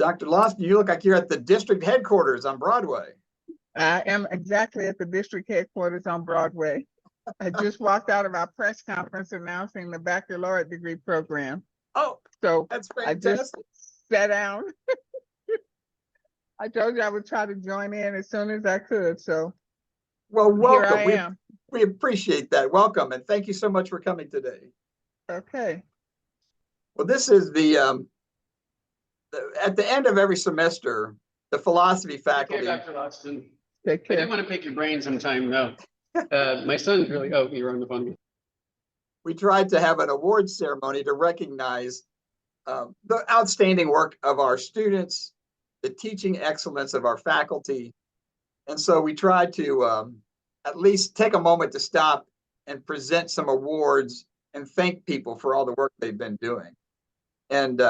Dr. Lawson, you look like you're at the district headquarters on Broadway. I am exactly at the district headquarters on Broadway. I just walked out of our press conference announcing the baccalaureate degree program. Oh, So that's I just fantastic. sat down. I told you I would try to join in as soon as I could. So Well, here I welcome. am. We appreciate that. Welcome, and thank you so much for coming today. Okay. Well, this is at the end of every semester, the philosophy faculty. Take care, Dr. Lawson. Take I care. did want to pick your brain sometime, though. My son's really, oh, you're on the phone. We tried to have an awards ceremony to recognize the outstanding work of our students, the teaching excellence of our faculty. And so we tried to at least take a moment to stop and present some awards and thank people for all the work they've been doing. And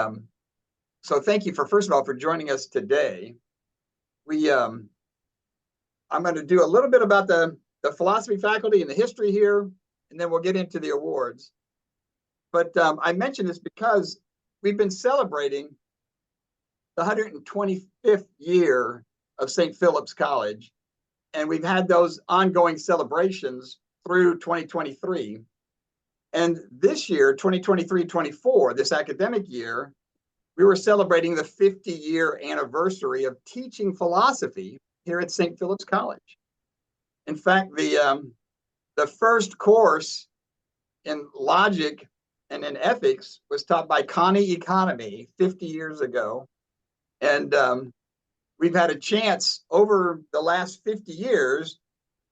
so thank you first of all, for joining us today. I'm going to do a little bit about the philosophy faculty and the history here, and then we'll get into the awards. But I mention this because we've been celebrating the 125th year of St. Philip's College, and we've had those ongoing celebrations through 2023. And this year, 2023-24, this academic year, we were celebrating the 50-year anniversary of teaching philosophy here at St. Philip's College. In fact, the first course in logic and in ethics was taught by Connie Economy 50 years ago. And we've had a chance over the last 50 years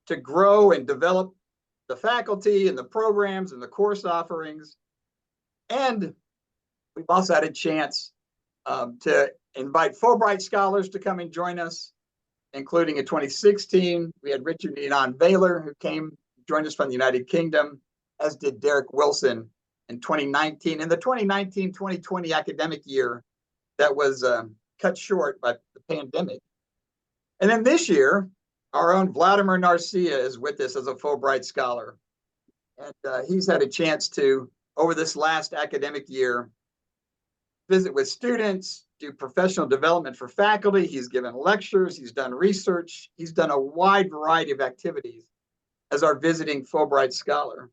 to grow and develop the faculty and the programs and the course offerings. And we've also had a chance to invite Fulbright scholars to come and join us, including in 2016, we had Richard Enon Baylor, who came, joined us from the United Kingdom, as did Derek Wilson in 2019. In the 2019-2020 academic year, that was cut short by the pandemic. And then this year, our own Vladimir Narcia is with us as a Fulbright scholar. And he's had a chance to, over this last academic year, visit with students, do professional development for faculty. He's given lectures, he's done research, he's done a wide variety of activities as our visiting Fulbright scholar.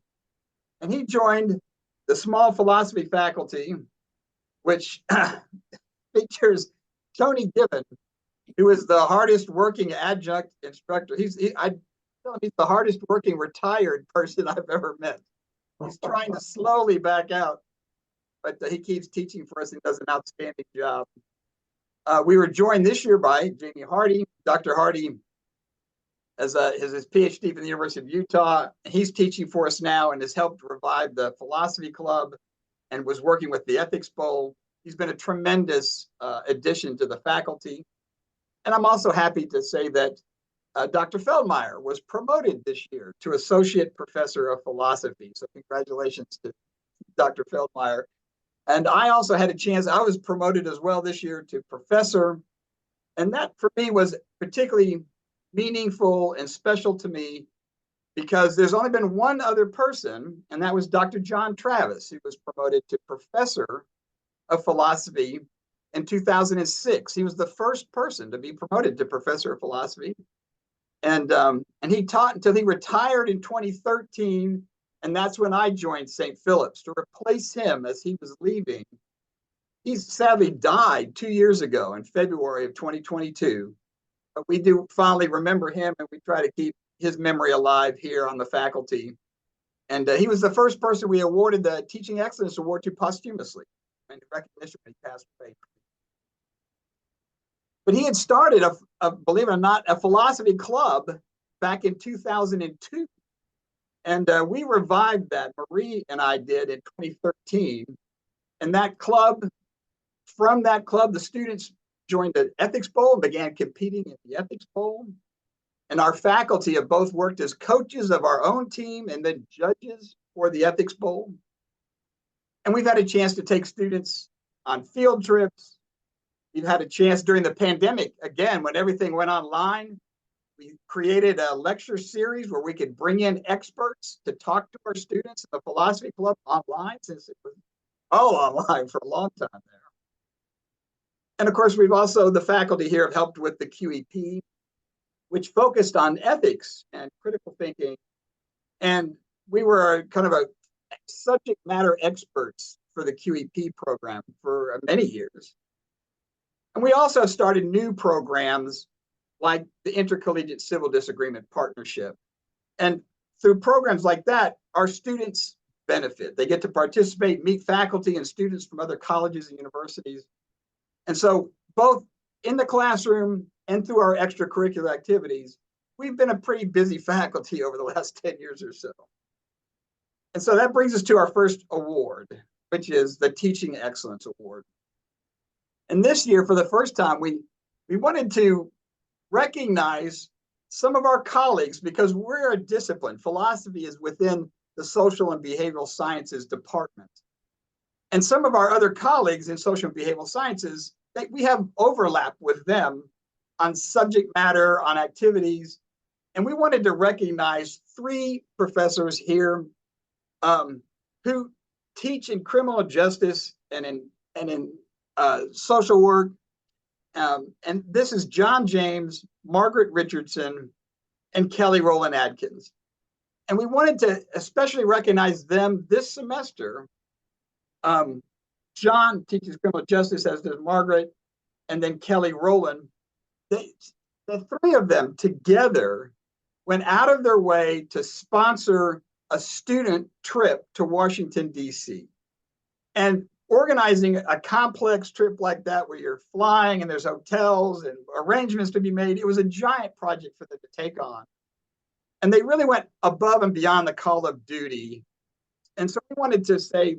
And he joined the small philosophy faculty, which features Tony Gibbon, who is the hardest working adjunct instructor. He's the hardest working retired person I've ever met. He's trying to slowly back out, but he keeps teaching for us and does an outstanding job. We were joined this year by Jamie Hardy. Dr. Hardy has his PhD from the University of Utah. He's teaching for us now and has helped revive the Philosophy Club and was working with the Ethics Bowl. He's been a tremendous addition to the faculty. And I'm also happy to say that Dr. Feldmeyer was promoted this year to Associate Professor of Philosophy. So congratulations to Dr. Feldmeyer. And I also had a chance, I was promoted as well this year to professor. And that for me was particularly meaningful and special to me because there's only been one other person, and that was Dr. John Travis, who was promoted to Professor of Philosophy in 2006. He was the first person to be promoted to Professor of Philosophy. And he taught until he retired in 2013. And that's when I joined St. Philip's to replace him as he was leaving. He sadly died 2 years ago in February of 2022. But we do fondly remember him, and we try to keep his memory alive here on the faculty. And he was the first person we awarded the Teaching Excellence Award to posthumously in recognition when he passed away. But he had started, believe it or not, a philosophy club back in 2002. And we revived that. Marie and I did in 2013. And that club, from that club, the students joined the Ethics Bowl and began competing in the Ethics Bowl. And our faculty have both worked as coaches of our own team and then judges for the Ethics Bowl. And we've had a chance to take students on field trips. We've had a chance during the pandemic, again, when everything went online, we created a lecture series where we could bring in experts to talk to our students in the Philosophy Club online, since it was all online for a long time there. And of course, we've also, the faculty here have helped with the QEP, which focused on ethics and critical thinking. And we were kind of a subject matter experts for the QEP program for many years. And we also started new programs like the Intercollegiate Civil Disagreement Partnership. And through programs like that, our students benefit. They get to participate, meet faculty and students from other colleges and universities. And so both in the classroom and through our extracurricular activities, we've been a pretty busy faculty over the last 10 years or so. And so that brings us to our first award, which is the Teaching Excellence Award. And this year, for the first time, we wanted to recognize some of our colleagues because we're a discipline. Philosophy is within the social and behavioral sciences department. And some of our other colleagues in social and behavioral sciences, we have overlap with them on subject matter, on activities. And we wanted to recognize 3 professors here who teach in criminal justice and in social work. And this is John James, Margaret Richardson, and Kelly Rowland Adkins. And we wanted to especially recognize them this semester. John teaches criminal justice, as does Margaret, and then Kelly Rowland. The 3 of them together went out of their way to sponsor a student trip to Washington, D.C. And organizing a complex trip like that where you're flying and there's hotels and arrangements to be made, it was a giant project for them to take on. And they really went above and beyond the call of duty. And so we wanted to say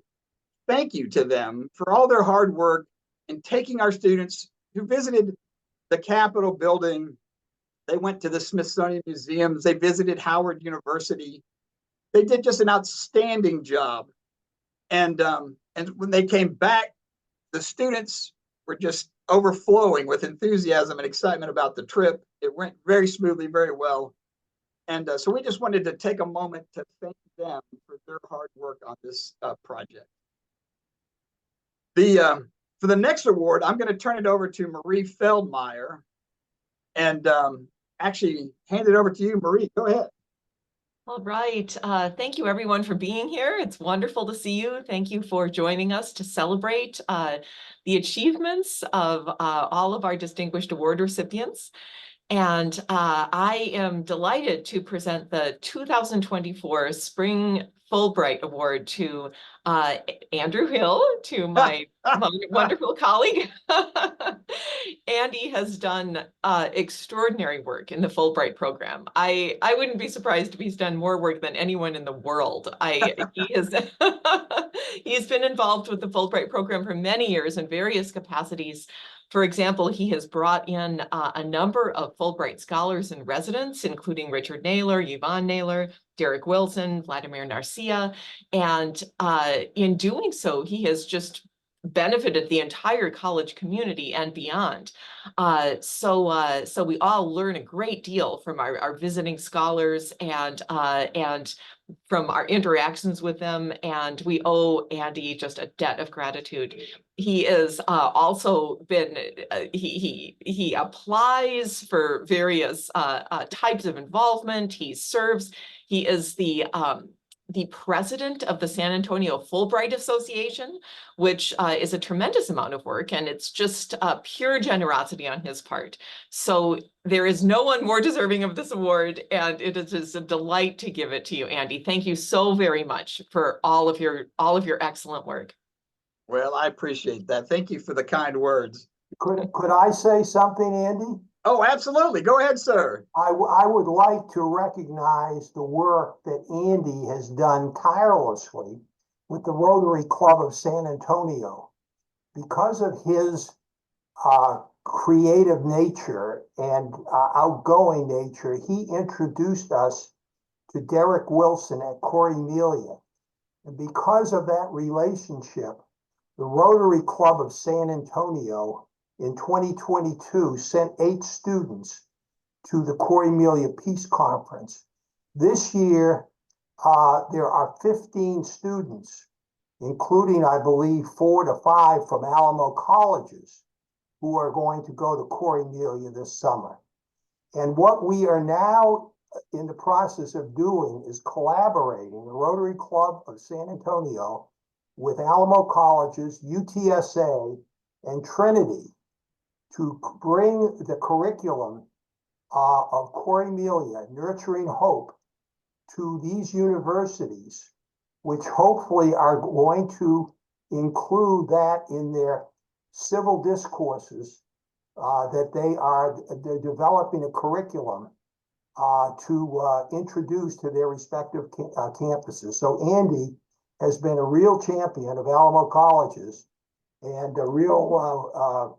thank you to them for all their hard work in taking our students who visited the Capitol building. They went to the Smithsonian Museums. They visited Howard University. They did just an outstanding job. And when they came back, the students were just overflowing with enthusiasm and excitement about the trip. It went very smoothly, very well. And so we just wanted to take a moment to thank them for their hard work on this project. For the next award, I'm going to turn it over to Marie Feldmeyer and actually hand it over to you, Marie. Go ahead. All right. Thank you, everyone, for being here. It's wonderful to see you. Thank you for joining us to celebrate the achievements of all of our distinguished award recipients. And I am delighted to present the 2024 Spring Fulbright Award to Andrew Hill, to my wonderful colleague. Andy has done extraordinary work in the Fulbright program. I wouldn't be surprised if he's done more work than anyone in the world. He has he's been involved with the Fulbright program for many years in various capacities. For example, he has brought in a number of Fulbright scholars and residents, including Richard Naylor, Yvonne Naylor, Derek Wilson, Vladimir Narcia. And in doing so, he has just benefited the entire college community and beyond. So we all learn a great deal from our visiting scholars and from our interactions with them, and we owe Andy just a debt of gratitude. He is also been, he applies for various types of involvement. He serves, he is the president of the San Antonio Fulbright Association, which is a tremendous amount of work, and it's just pure generosity on his part. So there is no one more deserving of this award, and it is a delight to give it to you, Andy. Thank you so very much for all of your excellent work. Well, I appreciate that. Thank you for the kind words. Could I say something, Andy? Oh, absolutely. Go ahead, sir. I would like to recognize the work that Andy has done tirelessly with the Rotary Club of San Antonio. Because of his creative nature and outgoing nature, he introduced us to Derek Wilson at Corrymelia. And because of that relationship, the Rotary Club of San Antonio in 2022 sent 8 students to the Corrymelia Peace Conference. This year, there are 15 students, including, I believe, 4 to 5 from Alamo colleges, who are going to go to Corrymelia this summer. And what we are now in the process of doing is collaborating, the Rotary Club of San Antonio with Alamo Colleges, UTSA, and Trinity to bring the curriculum of Corrymelia, Nurturing Hope, to these universities, which hopefully are going to include that in their civil discourses, that they're developing a curriculum to introduce to their respective campuses. So Andy has been a real champion of Alamo Colleges and a real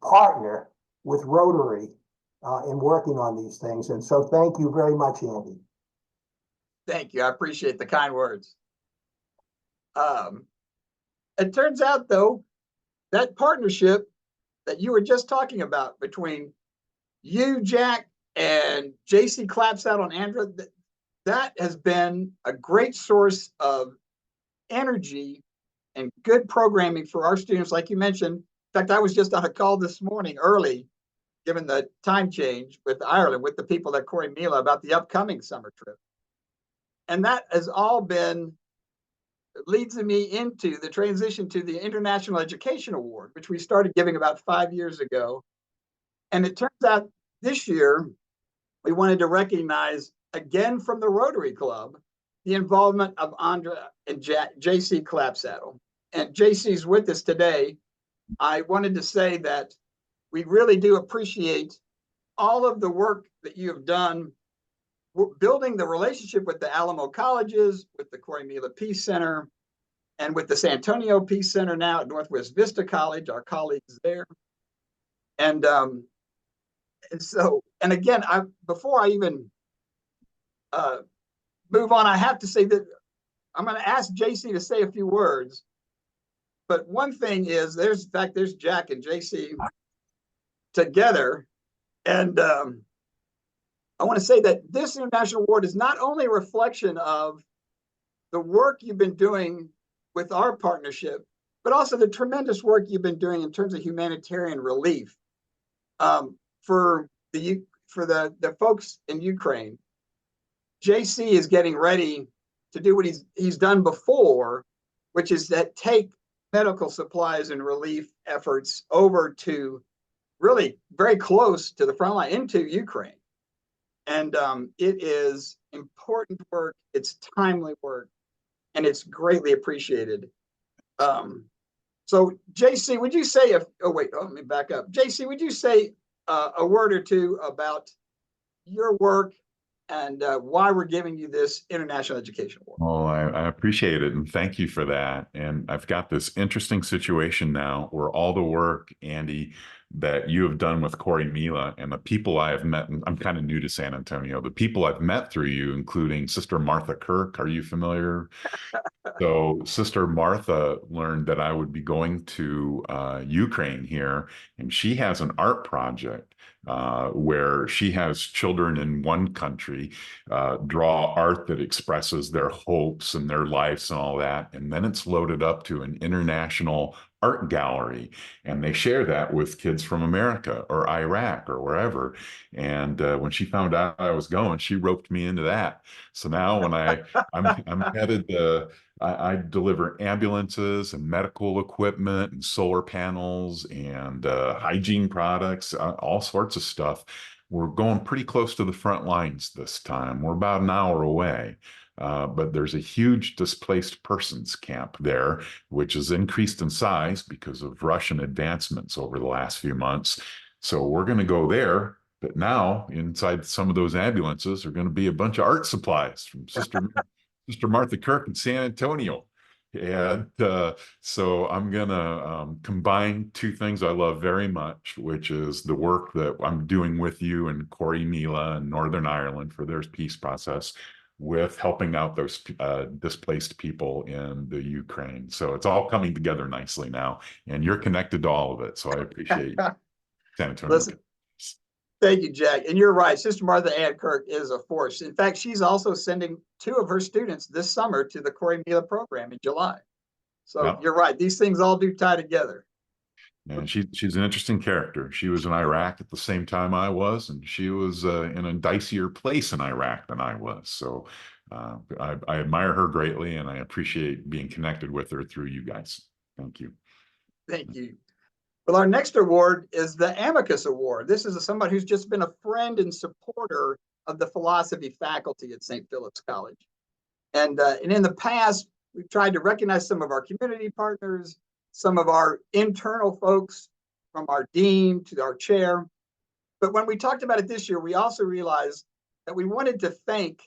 partner with Rotary in working on these things. And so thank you very much, Andy. Thank you. I appreciate the kind words. It turns out, though, that partnership that you were just talking about between you, Jack, and JC Claps Out on Android, that has been a great source of energy and good programming for our students, like you mentioned. In fact, I was just on a call this morning early, given the time change with Ireland, with the people at Corrymeela about the upcoming summer trip. And that has all been, leads me into the transition to the International Education Award, which we started giving about 5 years ago. And it turns out this year, we wanted to recognize, again from the Rotary Club, the involvement of Andra and JC Clapsaddle. And JC's with us today. I wanted to say that we really do appreciate all of the work that you have done building the relationship with the Alamo Colleges, with the Corrymeela Peace Center, and with the San Antonio Peace Center now at Northwest Vista College, our colleagues there. And so, and again, before I even move on, I have to say that I'm going to ask JC to say a few words. But one thing is, there's Jack and JC together. And I want to say that this International Award is not only a reflection of the work you've been doing with our partnership, but also the tremendous work you've been doing in terms of humanitarian relief for the folks in Ukraine. JC is getting ready to do what he's done before, which is that take medical supplies and relief efforts over to really very close to the front line into Ukraine. And it is important work, it's timely work, and it's greatly appreciated. So JC, would you say, let me back up. JC, would you say a word or two about your work and why we're giving you this International Education Award? Oh, I appreciate it. And thank you for that. And I've got this interesting situation now where all the work, Andy, that you have done with Corrymeela and the people I have met, and I'm kind of new to San Antonio, the people I've met through you, including Sister Martha Kirk. Are you familiar? So Sister Martha learned that I would be going to Ukraine here, and she has an art project where she has children in one country draw art that expresses their hopes and their lives and all that. And then it's loaded up to an international art gallery, and they share that with kids from America or Iraq or wherever. And when she found out I was going, she roped me into that. So now when I'm headed to, I deliver ambulances and medical equipment and solar panels and hygiene products, all sorts of stuff. We're going pretty close to the front lines this time. We're about an hour away. But there's a huge displaced persons camp there, which has increased in size because of Russian advancements over the last few months. So we're going to go there. But now inside some of those ambulances are going to be a bunch of art supplies from Sister Martha Kirk in San Antonio. And so I'm going to combine two things I love very much, which is the work that I'm doing with you in Corrymeela and Northern Ireland for their peace process, with helping out those displaced people in the Ukraine. So it's all coming together nicely now, and you're connected to all of it. So I appreciate San Antonio. Listen, thank you, Jack. And you're right. Sister Martha Ann Kirk is a force. In fact, she's also sending 2 of her students this summer to the Corrymeela program in July. So You're right. These things all do tie together. And she's an interesting character. She was in Iraq at the same time I was, and she was in a dicier place in Iraq than I was. So I admire her greatly, and I appreciate being connected with her through you guys. Thank you. Thank you. Well, our next award is the Amicus Award. This is somebody who's just been a friend and supporter of the philosophy faculty at St. Philip's College. And in the past, we've tried to recognize some of our community partners, some of our internal folks, from our dean to our chair. But when we talked about it this year, we also realized that we wanted to thank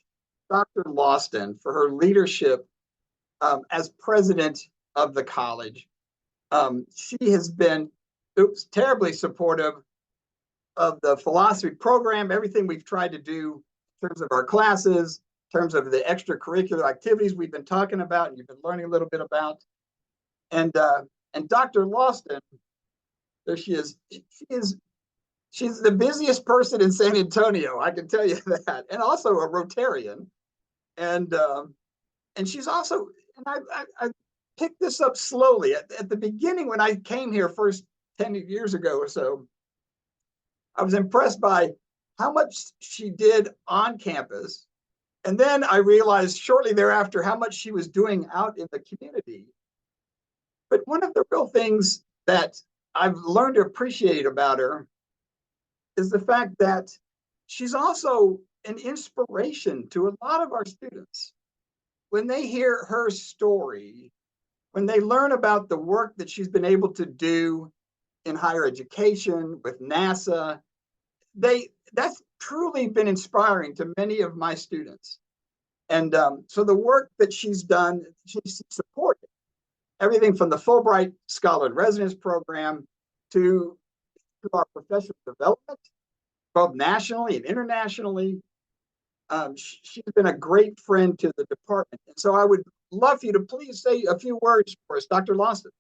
Dr. Lawston for her leadership as president of the college. She has been terribly supportive of the philosophy program, everything we've tried to do in terms of our classes, in terms of the extracurricular activities we've been talking about and you've been learning a little bit about. And Dr. Lawston, there she is. She's the busiest person in San Antonio, I can tell you that, and also a Rotarian. And she's also, and I picked this up slowly. At the beginning, when I came here first 10 years ago or so, I was impressed by how much she did on campus. And then I realized shortly thereafter how much she was doing out in the community. But one of the real things that I've learned to appreciate about her is the fact that she's also an inspiration to a lot of our students. When they hear her story, when they learn about the work that she's been able to do in higher education with NASA, that's truly been inspiring to many of my students. And so the work that she's done, she's supported everything from the Fulbright Scholar in Residence program to our professional development, both nationally and internationally. She's been a great friend to the department. And so I would love for you to please say a few words for us, Dr. Lawston.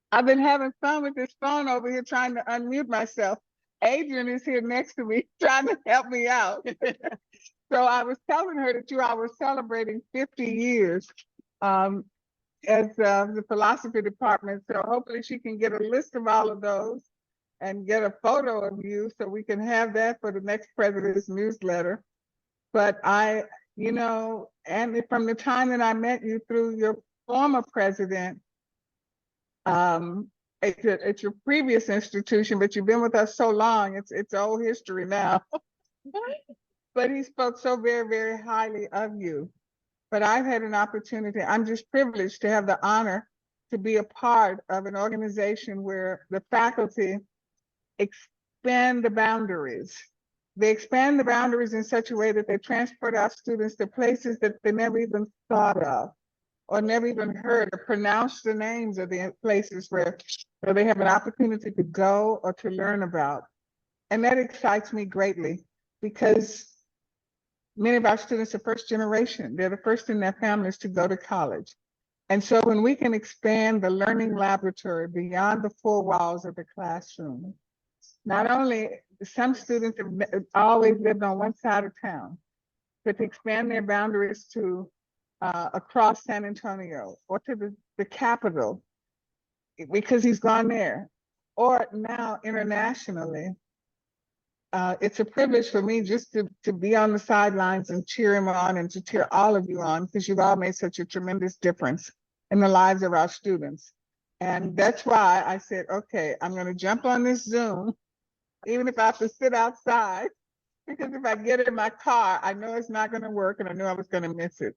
I've been having fun with this phone over here trying to unmute myself. Adrian is here next to me trying to help me out. So I was telling her that you all were celebrating 50 years as the philosophy department. So hopefully she can get a list of all of those and get a photo of you so we can have that for the next president's newsletter. But you know, and from the time that I met you through your former president, it's your previous institution, but you've been with us so long, it's old history now. But he spoke so very, very highly of you. But I've had an opportunity, I'm just privileged to have the honor to be a part of an organization where the faculty expand the boundaries. They expand the boundaries in such a way that they transport our students to places that they never even thought of or never even heard or pronounced the names of the places where they have an opportunity to go or to learn about. And that excites me greatly because many of our students are first generation. They're the first in their families to go to college. And so when we can expand the learning laboratory beyond the four walls of the classroom, not only some students have always lived on one side of town, but to expand their boundaries to across San Antonio or to the capital, because he's gone there, or now internationally. It's a privilege for me just to be on the sidelines and cheer him on and to cheer all of you on, because you've all made such a tremendous difference in the lives of our students. And that's why I said, okay, I'm going to jump on this Zoom, even if I have to sit outside, because if I get in my car, I know it's not going to work and I knew I was going to miss it.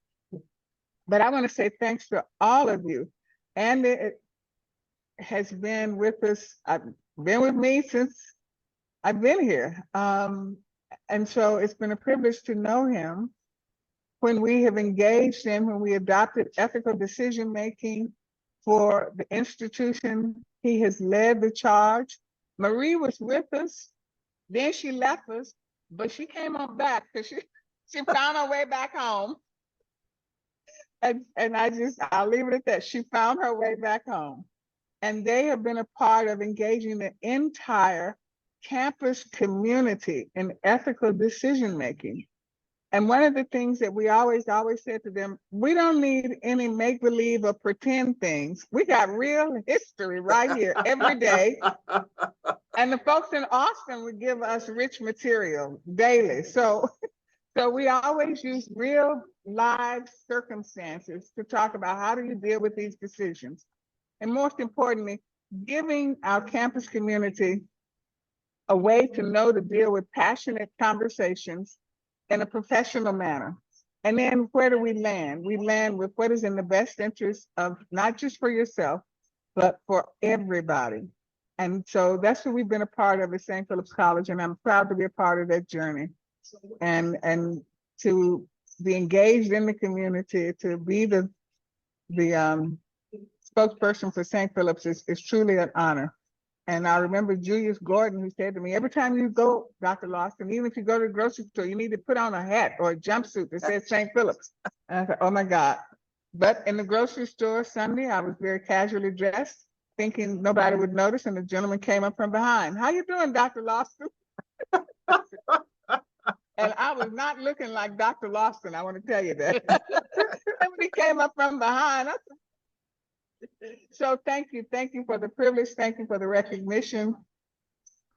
But I want to say thanks to all of you. And it has been with us, been with me since I've been here. And so it's been a privilege to know him. When we have engaged him, when we adopted ethical decision-making for the institution, he has led the charge. Marie was with us, then she left us, but she came on back because she found her way back home. And I'll leave it at that. She found her way back home. And they have been a part of engaging the entire campus community in ethical decision-making. And one of the things that we always said to them, we don't need any make-believe or pretend things. We got real history right here every day. And the folks in Austin would give us rich material daily. So we always use real live circumstances to talk about how do you deal with these decisions. And most importantly, giving our campus community a way to know to deal with passionate conversations in a professional manner. And then where do we land? We land with what is in the best interest of not just for yourself, but for everybody. And so that's what we've been a part of at St. Philip's College, and I'm proud to be a part of that journey. And to be engaged in the community, to be the spokesperson for St. Philip's is truly an honor. And I remember Julius Gordon, who said to me, every time you go, Dr. Lawson, even if you go to the grocery store, you need to put on a hat or a jumpsuit that says St. Philip's. And I thought, oh my God. But in the grocery store Sunday, I was very casually dressed, thinking nobody would notice, and the gentleman came up from behind. How you doing, Dr. Lawson? And I was not looking like Dr. Lawson, I want to tell you that. And when he came up from behind, I said, so thank you for the privilege, thank you for the recognition.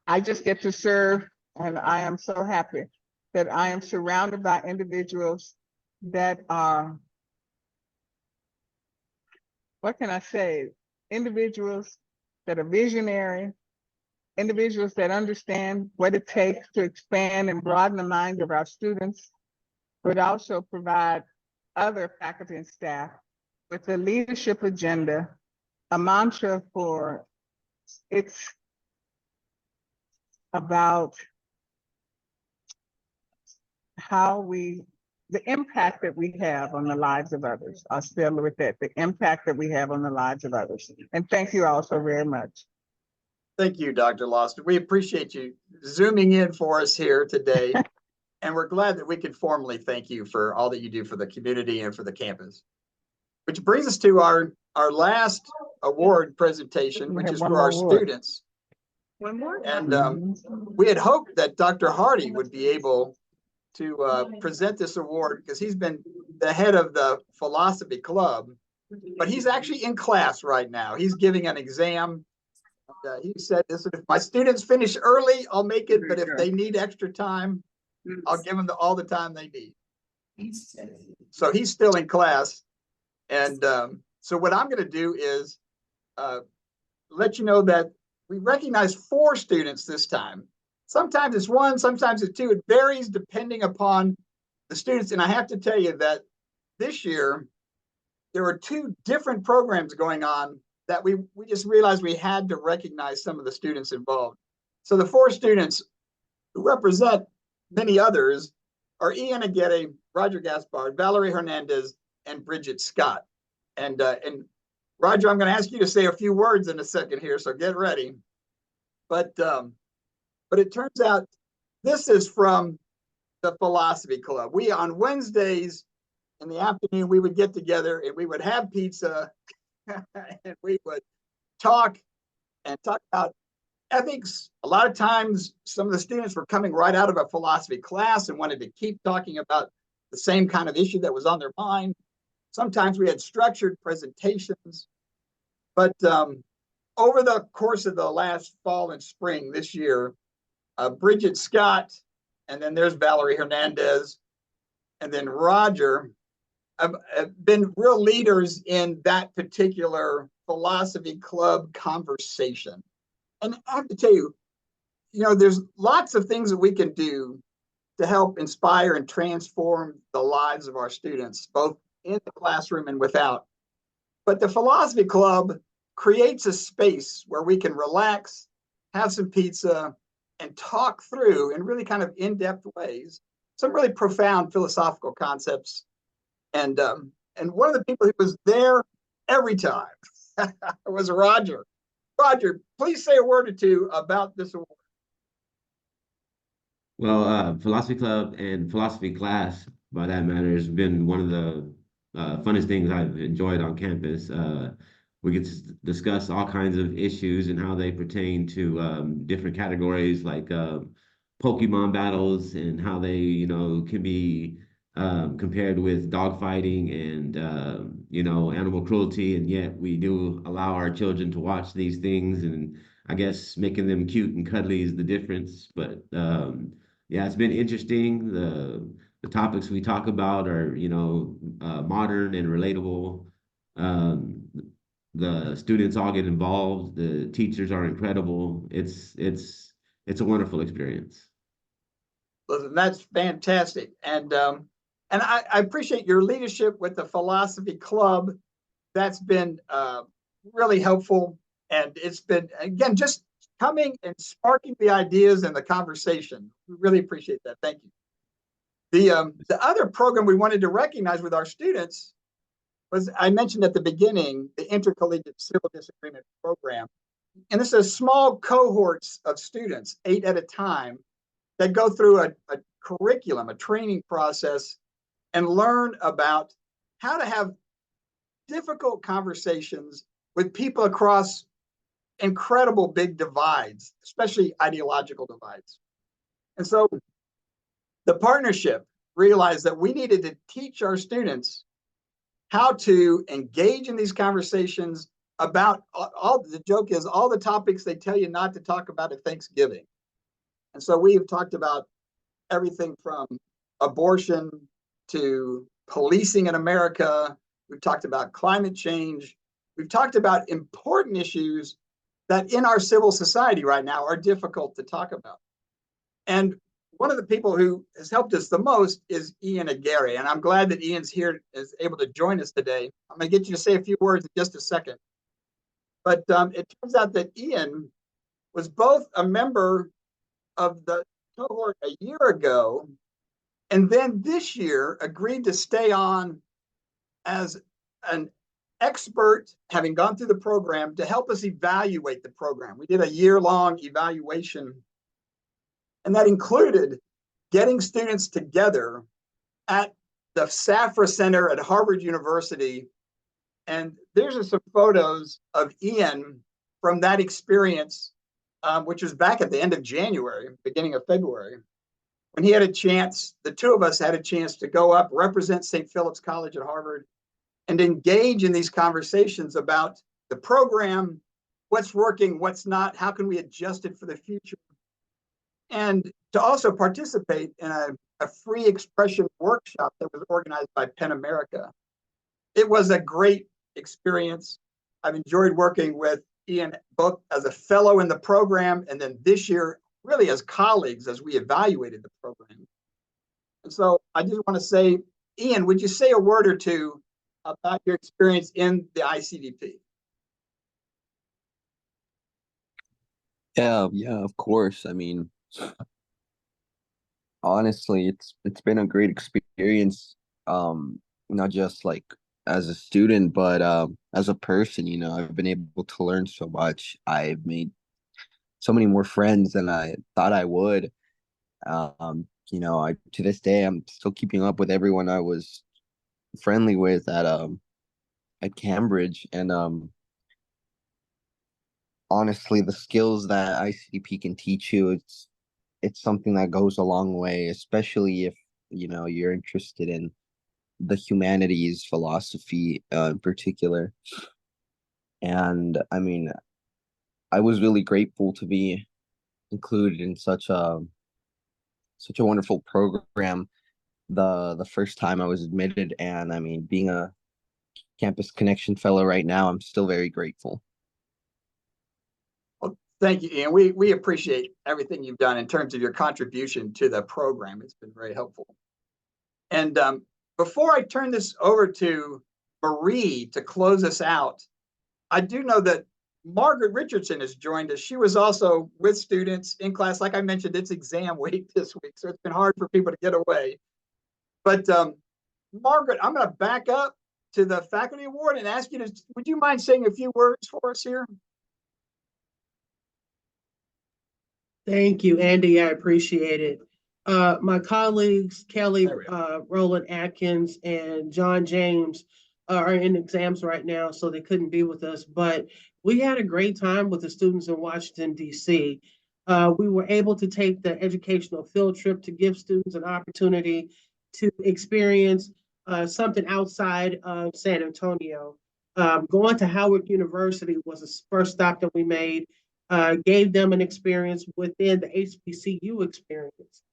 I just get to serve, and I am so happy that I am surrounded by individuals that are, what can I say, individuals that are visionary, individuals that understand what it takes to expand and broaden the minds of our students, but also provide other faculty and staff with a leadership agenda, a mantra for it's about how the impact that we have on the lives of others. I'll start with that, the impact that we have on the lives of others. And thank you all so very much. Thank you, Dr. Lawson. We appreciate you zooming in for us here today. And we're glad that we could formally thank you for all that you do for the community and for the campus. Which brings us to our last award presentation, which is for our students. One more. And we had hoped that Dr. Hardy would be able to present this award because he's been the head of the philosophy club, but he's actually in class right now. He's giving an exam. He said, "This if my students finish early, I'll make it, but if they need extra time, I'll give them all the time they need." So he's still in class. And so what I'm going to do is let you know that we recognize 4 students this time. Sometimes it's 1, sometimes it's 2. It varies depending upon the students. And I have to tell you that this year, there were 2 different programs going on that we just realized we had to recognize some of the students involved. So the 4 students who represent many others are Ian Aguirre, Roger Gaspard, Valerie Hernandez, and Bridget Scott. And Roger, I'm going to ask you to say a few words in a second here, so get ready. But it turns out this is from the philosophy club. We, on Wednesdays in the afternoon, we would get together and we would have pizza and we would talk about ethics. A lot of times, some of the students were coming right out of a philosophy class and wanted to keep talking about the same kind of issue that was on their mind. Sometimes we had structured presentations. But over the course of the last fall and spring this year, Bridget Scott, and then there's Valerie Hernandez, and then Roger have been real leaders in that particular philosophy club conversation. And I have to tell you, there's lots of things that we can do to help inspire and transform the lives of our students, both in the classroom and without. But the philosophy club creates a space where we can relax, have some pizza, and talk through in really kind of in-depth ways some really profound philosophical concepts. And one of the people who was there every time was Roger. Roger, please say a word or two about this award. Well, philosophy club and philosophy class, by that matter, has been one of the funnest things I've enjoyed on campus. We get to discuss all kinds of issues and how they pertain to different categories like Pokemon battles and how they, can be compared with dogfighting and, animal cruelty. And yet we do allow our children to watch these things. And I guess making them cute and cuddly is the difference. But yeah, it's been interesting. The topics we talk about are, modern and relatable. Um, the students all get involved. The teachers are incredible. It's a wonderful experience. Listen, that's fantastic. And I appreciate your leadership with the philosophy club. That's been really helpful. And it's been, again, just coming and sparking the ideas and the conversation. We really appreciate that. Thank you. The other program we wanted to recognize with our students was, I mentioned at the beginning, the Intercollegiate Civil Disagreement Program. And this is small cohorts of students, 8 at a time, that go through a curriculum, a training process, and learn about how to have difficult conversations with people across incredible big divides, especially ideological divides. And so the partnership realized that we needed to teach our students how to engage in these conversations about all the joke is all the topics they tell you not to talk about at Thanksgiving. And so we have talked about everything from abortion to policing in America. We've talked about climate change. We've talked about important issues that in our civil society right now are difficult to talk about. And one of the people who has helped us the most is Ian Aguirre. And I'm glad that Ian's here, is able to join us today. I'm going to get you to say a few words in just a second. But it turns out that Ian was both a member of the cohort a year ago, and then this year agreed to stay on as an expert, having gone through the program, to help us evaluate the program. We did a year-long evaluation, and that included getting students together at the Safra Center at Harvard University. And there's some photos of Ian from that experience, which was back at the end of January, beginning of February, when he had a chance, the two of us had a chance to go up, represent St. Philip's College at Harvard, and engage in these conversations about the program, what's working, what's not, how can we adjust it for the future, and to also participate in a free expression workshop that was organized by PEN America. It was a great experience. I've enjoyed working with Ian both as a fellow in the program and then this year really as colleagues as we evaluated the program. And so I just want to say, Ian, would you say a word or two about your experience in the ICDP? Yeah, of course. I mean, honestly, it's been a great experience, not just like as a student, but as a person, I've been able to learn so much. I've made so many more friends than I thought I would. I to this day I'm still keeping up with everyone I was friendly with at Cambridge. And honestly, the skills that ICDP can teach you, it's something that goes a long way, especially if you're interested in the humanities, philosophy in particular. And I mean, I was really grateful to be included in such a wonderful program the first time I was admitted. And I mean, being a Campus Connection fellow right now, I'm still very grateful. Well, thank you, Ian. We appreciate everything you've done in terms of your contribution to the program. It's been very helpful. And before I turn this over to Marie to close us out, I do know that Margaret Richardson has joined us. She was also with students in class. Like I mentioned, it's exam week this week, so it's been hard for people to get away. But Margaret, I'm going to back up to the faculty award and ask you to, would you mind saying a few words for us here? Thank you, Andy. I appreciate it. My colleagues, Kelly, Roland Atkins, and John James are in exams right now, so they couldn't be with us. But we had a great time with the students in Washington, D.C. We were able to take the educational field trip to give students an opportunity to experience something outside of San Antonio. Going to Howard University was the first stop that we made, gave them an experience within the HBCU experience.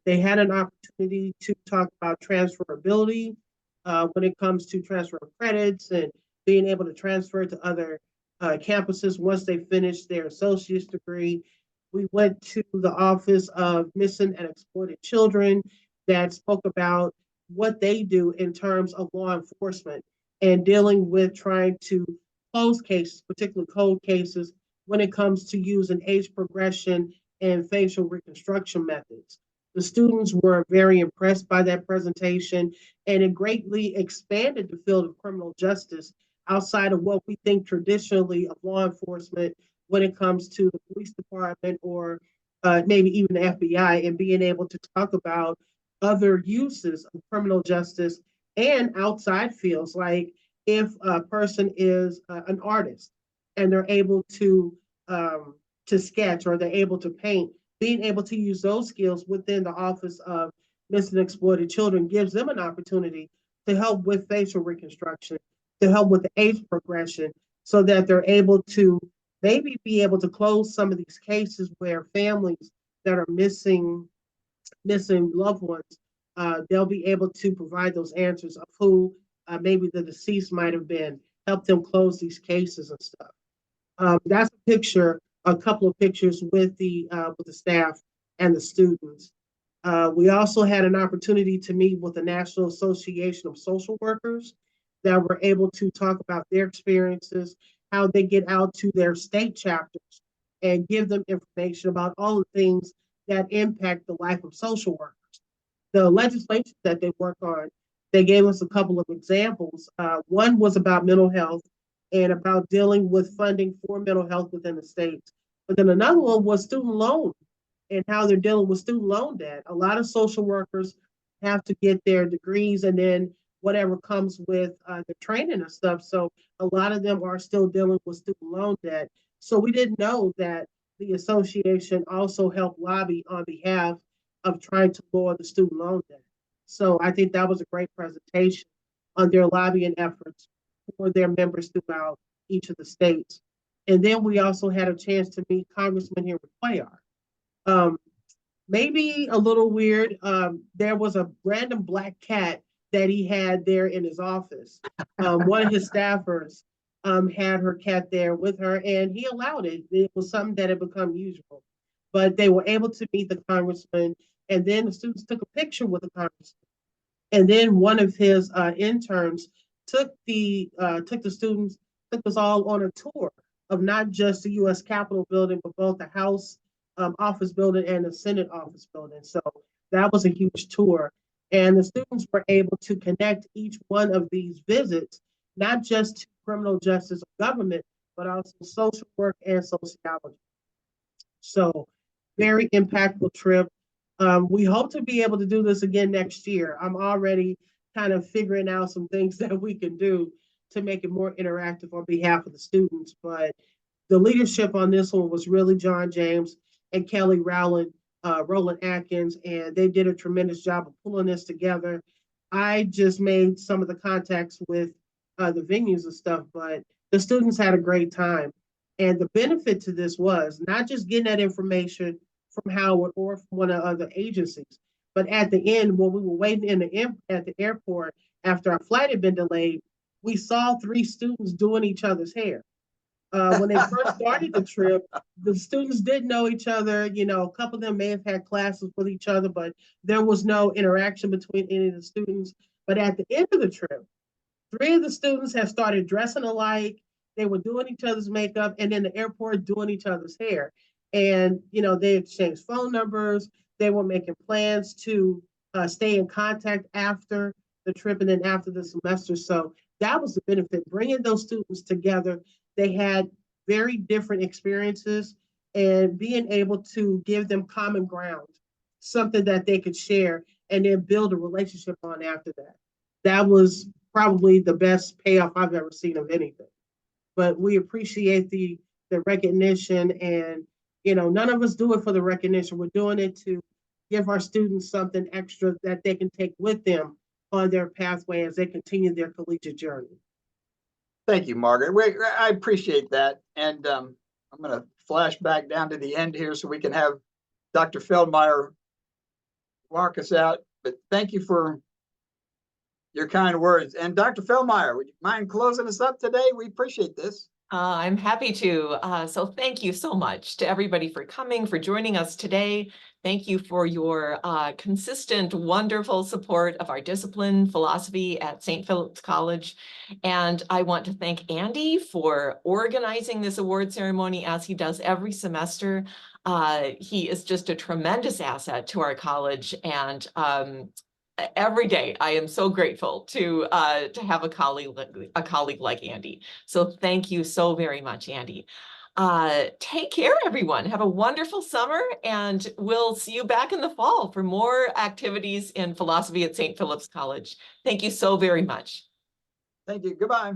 They had an opportunity to talk about transferability when it comes to transfer of credits and being able to transfer to other campuses once they finish their associate's degree. We went to the Office of Missing and Exploited Children that spoke about what they do in terms of law enforcement and dealing with trying to close cases, particularly cold cases, when it comes to using age progression and facial reconstruction methods. The students were very impressed by that presentation, and it greatly expanded the field of criminal justice outside of what we think traditionally of law enforcement when it comes to the police department or maybe even the FBI, and being able to talk about other uses of criminal justice and outside fields, like if a person is an artist and they're able to sketch or they're able to paint, being able to use those skills within the Office of Missing and Exploited Children gives them an opportunity to help with facial reconstruction, to help with the age progression, so that they're able to maybe be able to close some of these cases where families that are missing loved ones, they'll be able to provide those answers of who maybe the deceased might have been, help them close these cases and stuff. That's a picture, a couple of pictures with the staff and the students. We also had an opportunity to meet with the National Association of Social Workers that were able to talk about their experiences, how they get out to their state chapters and give them information about all the things that impact the life of social workers. The legislation that they work on, they gave us a couple of examples. One was about mental health and about dealing with funding for mental health within the states. But then another one was student loan and how they're dealing with student loan debt. A lot of social workers have to get their degrees and then whatever comes with the training and stuff. So a lot of them are still dealing with student loan debt. So we didn't know that the association also helped lobby on behalf of trying to lower the student loan debt. So I think that was a great presentation on their lobbying efforts for their members throughout each of the states. And then we also had a chance to meet Congressman Henry Cuellar. Maybe a little weird. There was a random black cat that he had there in his office. One of his staffers had her cat there with her, and he allowed it. It was something that had become usual. But they were able to meet the congressman, and then the students took a picture with the congressman. And then one of his interns took the students, took us all on a tour of not just the U.S. Capitol building, but both the House office building and the Senate office building. So that was a huge tour. And the students were able to connect each one of these visits, not just to criminal justice or government, but also social work and sociology. So very impactful trip. We hope to be able to do this again next year. I'm already kind of figuring out some things that we can do to make it more interactive on behalf of the students. But the leadership on this one was really John James and Kelly Rowland, Roland Atkins, and they did a tremendous job of pulling this together. I just made some of the contacts with the venues and stuff, but the students had a great time. And the benefit to this was not just getting that information from Howard or from one of the other agencies, but at the end, when we were waiting at the airport after our flight had been delayed, we saw 3 students doing each other's hair. When they first started the trip, the students didn't know each other. You know, a couple of them may have had classes with each other, but there was no interaction between any of the students. But at the end of the trip, 3 of the students had started dressing alike. They were doing each other's makeup, and in the airport doing each other's hair. And you know, they exchanged phone numbers. They were making plans to stay in contact after the trip and then after the semester. So that was the benefit, bringing those students together. They had very different experiences, and being able to give them common ground, something that they could share and then build a relationship on after that. That was probably the best payoff I've ever seen of anything. But we appreciate the recognition and None of us do it for the recognition. We're doing it to give our students something extra that they can take with them on their pathway as they continue their collegiate journey. Thank you, Margaret. I appreciate that. And I'm going to flash back down to the end here so we can have Dr. Feldmeyer walk us out. But thank you for your kind words. And Dr. Feldmeyer, would you mind closing us up today? We appreciate this. I'm happy to. So thank you so much to everybody for coming, for joining us today. Thank you for your consistent, wonderful support of our discipline, philosophy at St. Philip's College. And I want to thank Andy for organizing this award ceremony as he does every semester. He is just a tremendous asset to our college, and every day I am so grateful to have a colleague like Andy. So thank you so very much, Andy. Take care, everyone. Have a wonderful summer, and we'll see you back in the fall for more activities in philosophy at St. Philip's College. Thank you so very much. Thank you. Goodbye.